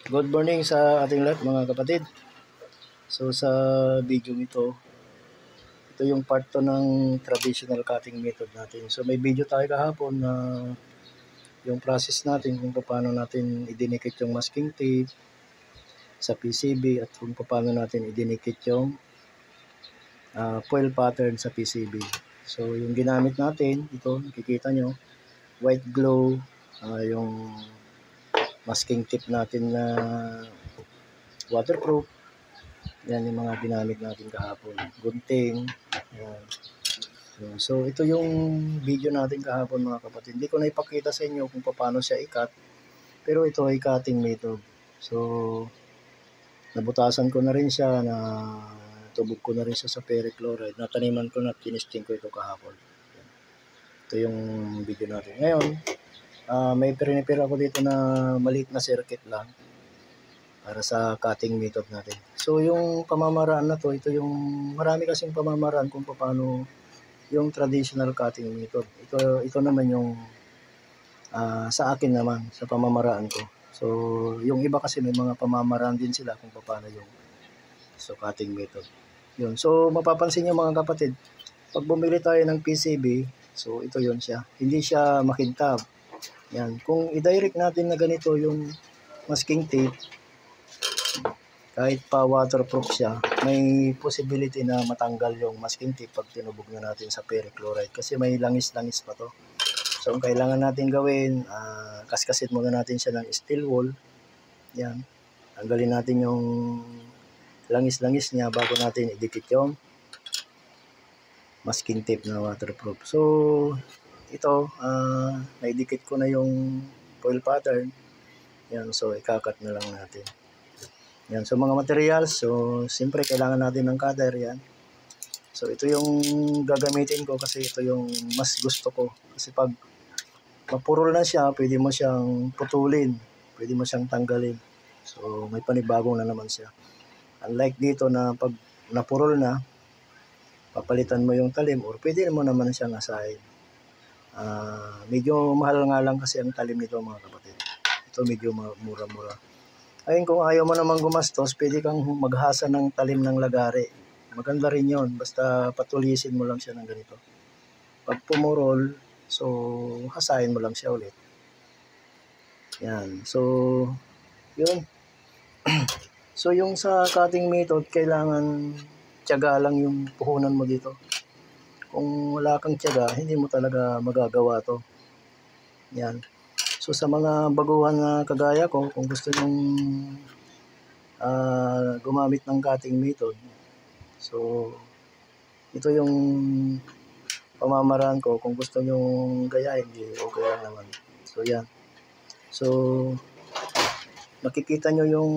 Good morning sa ating lahat mga kapatid. So sa video ito yung part 2 ng traditional cutting method natin. So may video tayo kahapon na yung process natin kung paano natin idinikit yung masking tape sa PCB at kung paano natin idinikit yung foil pattern sa PCB. So yung ginamit natin, ito nakikita nyo, white glow, yung masking tape natin na waterproof. Yan yung mga ginamit natin kahapon. Gunting. Yan. So ito yung video natin kahapon mga kapatid. Hindi ko na ipakita sa inyo kung paano siya i-cut. Pero ito ay cutting method. So nabutasan ko na rin siya, na tubog ko na rin siya sa perchloride. Nataniman ko na, tinisting ko ito kahapon. Ito yung video natin. Ngayon, may prepare ako dito na maliit na circuit lang para sa cutting method natin. So yung pamamaraan na to, ito yung marami kasing pamamaraan kung paano yung traditional cutting method. Ito naman yung sa akin naman, sa pamamaraan ko. So yung iba kasi may mga pamamaraan din sila kung paano yung cutting method. Yun. So mapapansin niyo mga kapatid, pag bumili tayo ng PCB, so ito yun siya. Hindi siya makintab. Yan. Kung i-direct natin na ganito yung masking tape, kahit pa waterproof siya, may possibility na matanggal yung masking tape pag tinubog na natin sa perchloride kasi may langis-langis pa to. So ang kailangan natin gawin, kaskasit muna natin siya ng steel wool. Yan. Tanggalin natin yung langis-langis niya bago natin idikit yung masking tape na waterproof. So ito, naidikit ko na yung foil pattern. Yan, so ikakat na lang natin. Yan, so mga materials, so siyempre kailangan natin ng cutter yan. So ito yung gagamitin ko kasi ito yung mas gusto ko. Kasi pag mapurol na siya, pwede mo siyang putulin, pwede mo siyang tanggalin. So may panibagong na naman siya. Unlike dito na pag napurol na, papalitan mo yung talim or pwede mo naman siyang asahin. Medyo mahal nga lang kasi ang talim nito mga kapatid. Ito medyo mura-mura. Ayun, kung ayaw mo naman gumastos, pwede kang maghasa ng talim ng lagari. Maganda rin yun. Basta patulisin mo lang siya ng ganito. Pag pumurol, so hasain mo lang siya ulit. Yan. So, yun. So, yung sa cutting method, kailangan tiyaga lang yung puhunan mo dito. Kung wala kang tiyaga, hindi mo talaga magagawa to. Yan. So sa mga baguhan na kagaya ko, kung gusto nyong gumamit ng cutting method, so ito yung pamamaraan ko. Kung gusto nyong gayahin, okay lang naman. So yan. So nakikita nyo yung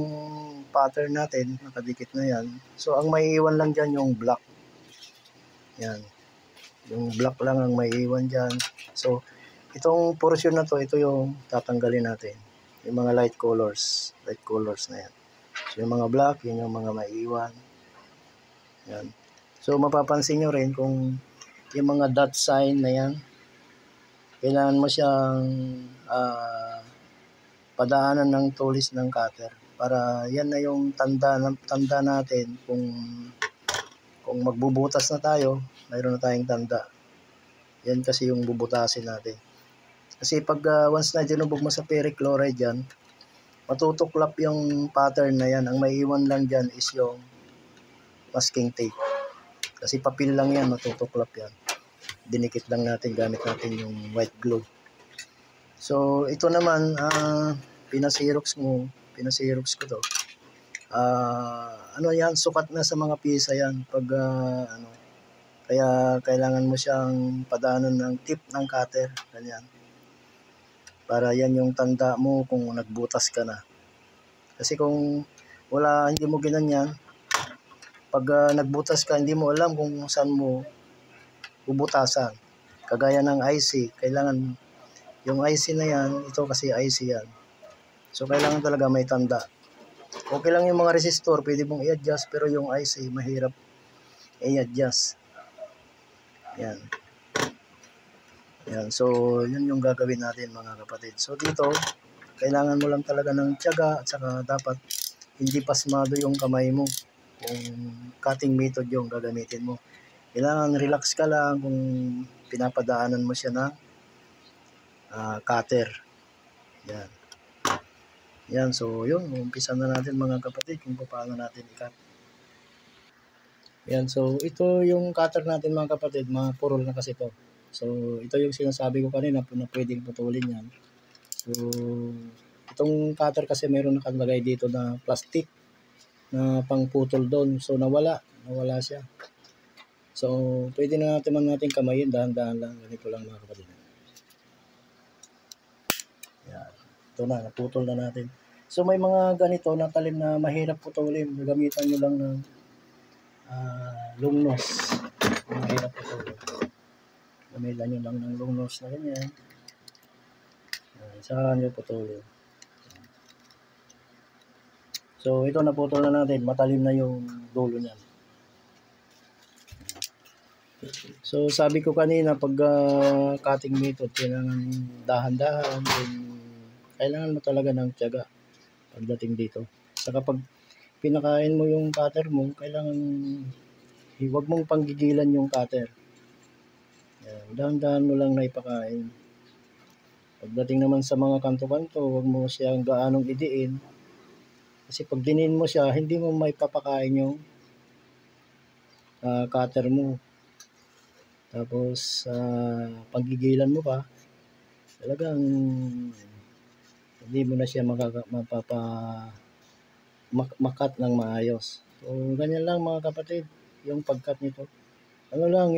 pattern natin, nakadikit na yan. So ang maiiwan lang dyan yung black. Yan. Yung black lang ang maiiwan dyan. So itong portion na to, ito yung tatanggalin natin. Yung mga light colors na yan. So yung mga black, yun yung mga maiiwan. Yan. So mapapansin nyo rin kung yung mga dot sign na yan, kailangan mo siyang padaanan ng tulis ng cutter. Para yan na yung tanda natin kung magbubutas na tayo, mayroon na tayong tanda. Yan kasi yung bubutasin natin. Kasi pag once na dinubog mo sa perchloride yan, matutuklap yung pattern na yan. Ang maiiwan lang dyan is yung masking tape. Kasi papel lang yan, matutuklap yan. Dinikit lang natin, gamit natin yung white glue. So ito naman, pinasirox ko to. Ano yan, sukat na sa mga pisa yan. Pag kaya kailangan mo siyang padaanan ng tip ng cutter, ganyan. Para yan yung tanda mo kung nagbutas ka na. Kasi kung hindi mo ginanyan, pag nagbutas ka, hindi mo alam kung saan mo bubutasan. Kagaya ng IC, kailangan yung IC na yan, ito kasi IC yan. So kailangan talaga may tanda. Okay lang yung mga resistor, pwede mong i-adjust, pero yung IC mahirap i-adjust. Yan. Yan. So yun yung gagawin natin mga kapatid. So dito, kailangan mo lang talaga ng tiyaga at saka dapat hindi pasmado yung kamay mo kung cutting method yung gagamitin mo. Kailangan relax ka lang kung pinapadaanan mo siya ng cutter. Yan. Yan, so yun, umpisa na natin mga kapatid kung paano natin i-cut. Yan, so ito yung cutter natin mga kapatid, mga purol na kasi to. So ito yung sinasabi ko kanina na pwedeng putulin yan. So itong cutter kasi meron nakalagay dito na plastic na pangputol doon. So nawala siya. So pwede na natin kamayin, dahan-dahan lang, ganito lang mga kapatid. Yan. Ito na, naputol na natin. So may mga ganito na talim na mahirap putulin. Gagamitan nyo lang ng long nose. Mahirap putulin. Gamitan nyo lang ng long nose na ganyan. Saka nyo putulin. So ito naputol na natin. Matalim na yung dulo niyan. So sabi ko kanina pag cutting method, kailangan dahan-dahan. Kailangan mo talaga ng tiyaga pagdating dito. Saka pag pinakain mo yung cutter mo, kailangan huwag mong panggigilan yung cutter. Yan, dahan-dahan mo lang na ipakain. Pagdating naman sa mga kanto-kanto, huwag mo siyang gaanong idiin. Kasi pag dinin mo siya, hindi mo maipapakain yung cutter mo. Tapos, paggigilan mo pa, talagang hindi mo na siya makat ng maayos. So, ganyan lang mga kapatid, yung pagkat nito. Ano lang,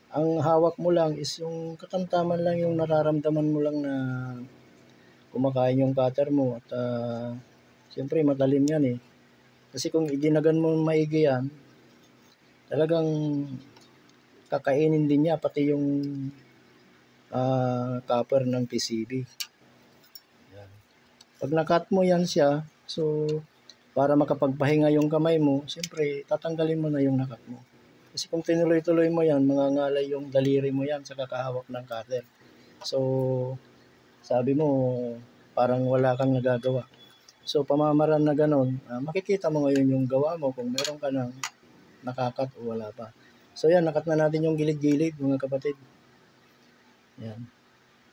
ang hawak mo lang is yung katamtaman lang, yung nararamdaman mo lang na kumakain yung cutter mo. At siyempre matalim yan eh. Kasi kung idinagan mo maigi yan, talagang kakainin din niya pati yung copper ng PCB. Yan. Pag nakat mo yan siya, so para makapagpahinga yung kamay mo, siyempre tatanggalin mo na yung nakat mo. Kasi kung tinuloy-tuloy mo yan, mangangalay yung daliri mo yan sa kakahawak ng cutter. So, sabi mo, parang wala kang nagagawa. So, pamamaraan na ganun, makikita mo ngayon yung gawa mo kung meron ka ng nakakat o wala pa. So, yan, nakat na natin yung gilid-gilid, mga kapatid. Yan,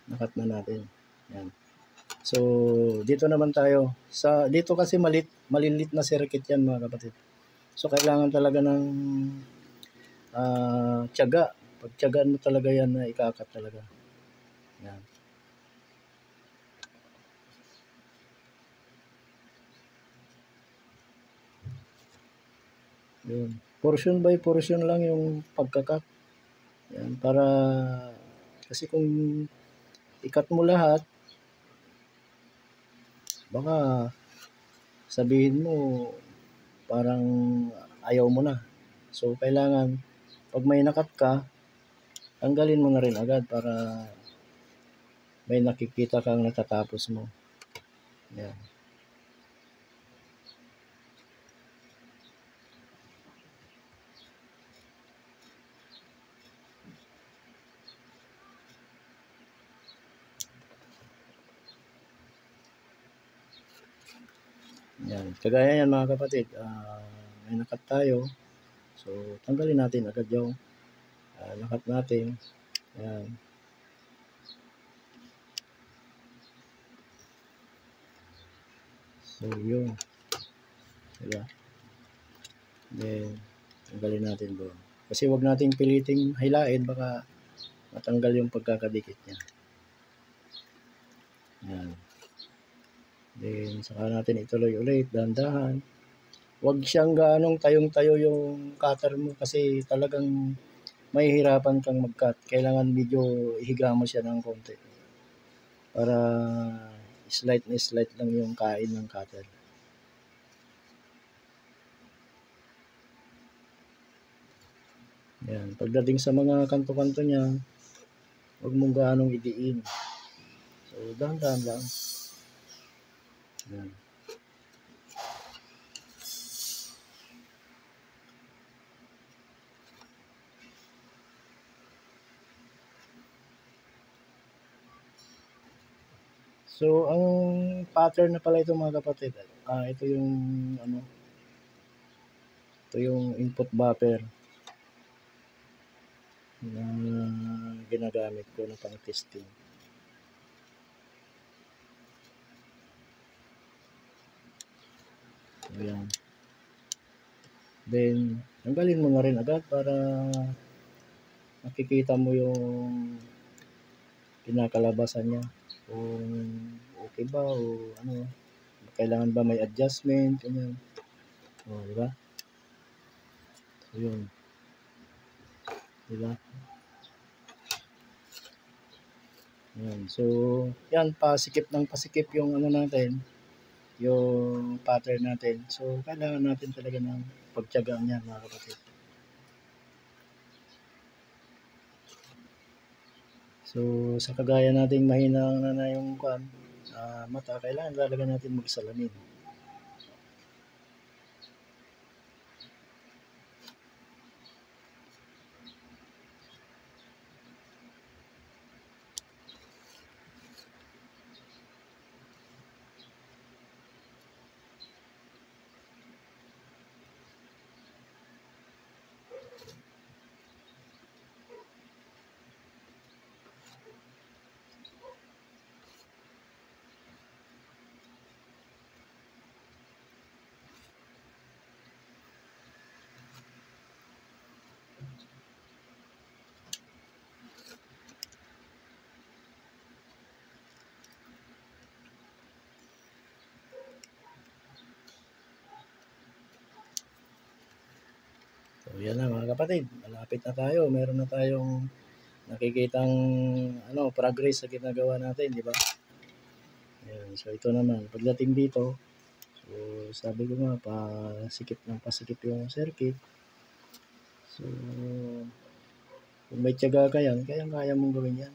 nakat na natin. Yan. So, dito naman tayo. Dito kasi malilit na circuit yan, mga kapatid. So, kailangan talaga ng tiyaga. Pagtiyagaan mo talaga yan na ikakat talaga. Yan. Yun. Portion by portion lang yung pagkakat. Yan, para kasi kung ikat mo lahat, baka sabihin mo parang ayaw mo na. So, kailangan pag may nakat ka, tanggalin mo na rin agad para may nakikita kang natatapos mo. Yan. Yan. Kagaya yan mga kapatid, may nakat tayo. So, tanggalin natin agad yung nakat natin. Yan. So, yun. Diba? Then, tanggalin natin doon. Kasi wag nating piliting hilain, baka matanggal yung pagkakadikit niya. Yan. Then, saka natin ituloy ulit, dahan-dahan. Huwag siyang ganong tayong-tayo yung cutter mo kasi talagang mahihirapan kang mag-cut. Kailangan medyo ihiga mo siya ng konti para slight na slight lang yung kain ng cutter. Yan. Pagdating sa mga kanto-kanto niya, huwag mong ganong idiin. So, dahan-dahan lang. Yan. So, ang pattern na pala ito mga kapatid, ito yung ano, ito yung input buffer na ginagamit ko na pang testing. Ayan. Then, tanggalin mo na rin agad para makikita mo yung kinakalabasan niya. Kung okay ba o ano, kailangan ba may adjustment, ganyan. O, di ba? So, yun. Di ba? Yan. So, yan, pasikip ng pasikip yung ano natin, yung pattern natin. So, kailangan natin talaga ng pagtiyagaan yan, mga kapatid. So, sa kagaya nating mahina na yung mata, kailangan talaga natin magsalamin. So, yan na mga kapatid, malapit na tayo. Meron na tayong nakikitang progress sa ginagawa natin, di ba? Ayan, so ito naman, pagdating dito, so sabi ko nga, pasikip yung circuit. So, kung may tiyaga ka yan, kaya mong gawin yan.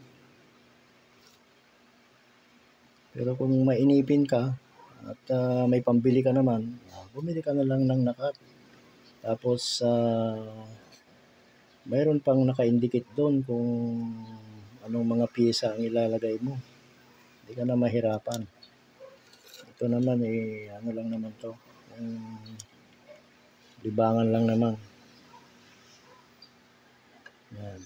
Pero kung mainipin ka, at may pambili ka naman, bumili ka na lang ng nakat. Tapos, mayroon pang naka-indicate doon kung anong mga pyesa ang ilalagay mo. Hindi ka na mahirapan. Ito naman ano lang naman to, libangan lang naman. Yan.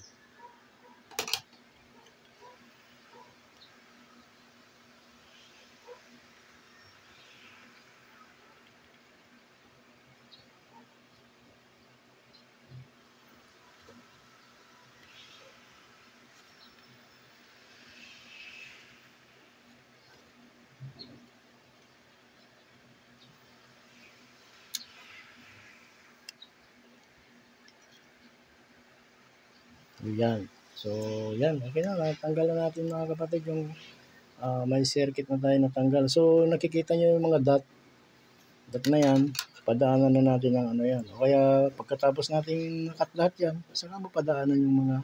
Yan. So, yan. Okay na. Tanggalan natin mga kapatid yung may circuit na tayo natanggal. So, nakikita nyo yung mga dot na yan. Padaanan na natin ng ano yan. O kaya, pagkatapos natin nakat lahat yan, saka mo padaanan yung mga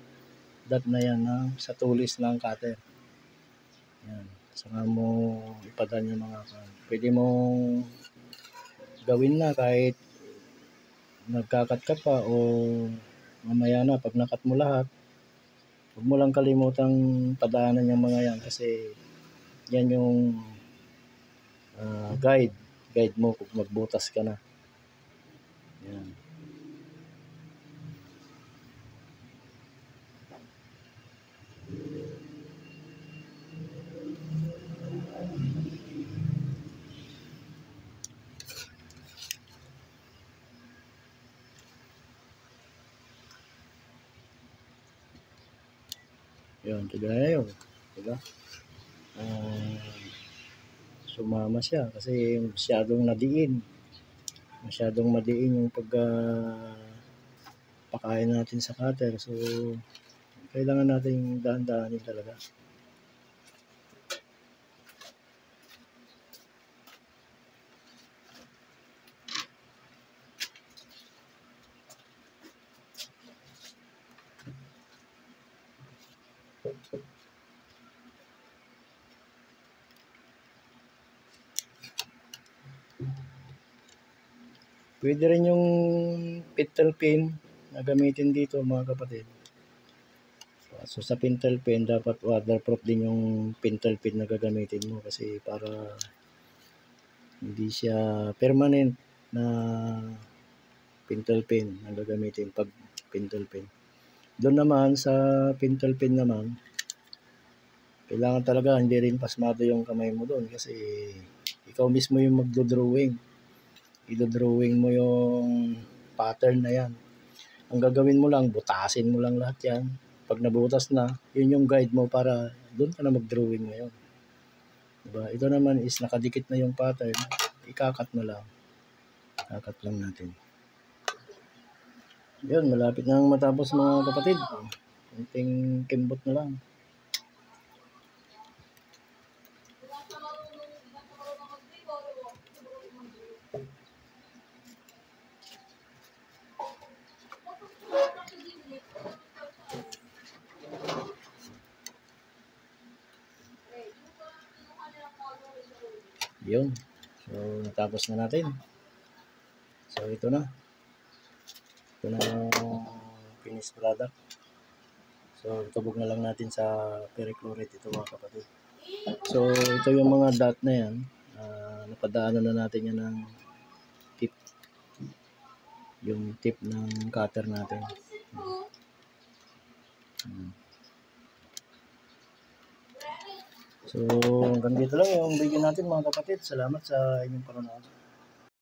dot na yan sa tulis ng cutter. Yan. Saka mo ipadaan yung mga pwede mong gawin na kahit nagkakat ka pa o mamaya na pag nakat mo lahat, huwag mo lang kalimutang padaanan yung mga yan kasi yan yung guide mo kung magbutas ka na. Yan. Yun, kagaya yun. Diba? Sumama siya kasi masyadong madiin yung pagpakain natin sa cutter. So, kailangan natin dahan-dahanin talaga. Pwede rin yung petrol pin na gamitin dito mga kapatid. So, So sa pintel pen, dapat waterproof din yung pintel pen na gagamitin mo kasi para hindi siya permanent na pintel pen na gagamitin pag pintel pen. Doon naman sa pintel pen naman, kailangan talaga hindi rin pasmado yung kamay mo doon kasi ikaw mismo yung magdo-drawing. Ido-drawing mo yung pattern na yan. Ang gagawin mo lang, butasin mo lang lahat yan. Pag nabutas na, yun yung guide mo para doon ka na mag-drawing ngayon. Diba? Ito naman is nakadikit na yung pattern. Ikakat na lang. Kakat lang natin. Yun, malapit na matapos mga kapatid. Kunting kimbot na lang. Yun. So, natapos na natin. So, ito na. Ito na yung finished product. So, tubog na lang natin sa perchlorate ito mga kapatid. So, ito yung mga dot na yan. Napadaanan na natin yan ng tip. Yung tip ng cutter natin. So, hanggang dito lang yung video natin mga kapatid. Salamat sa inyong panonood.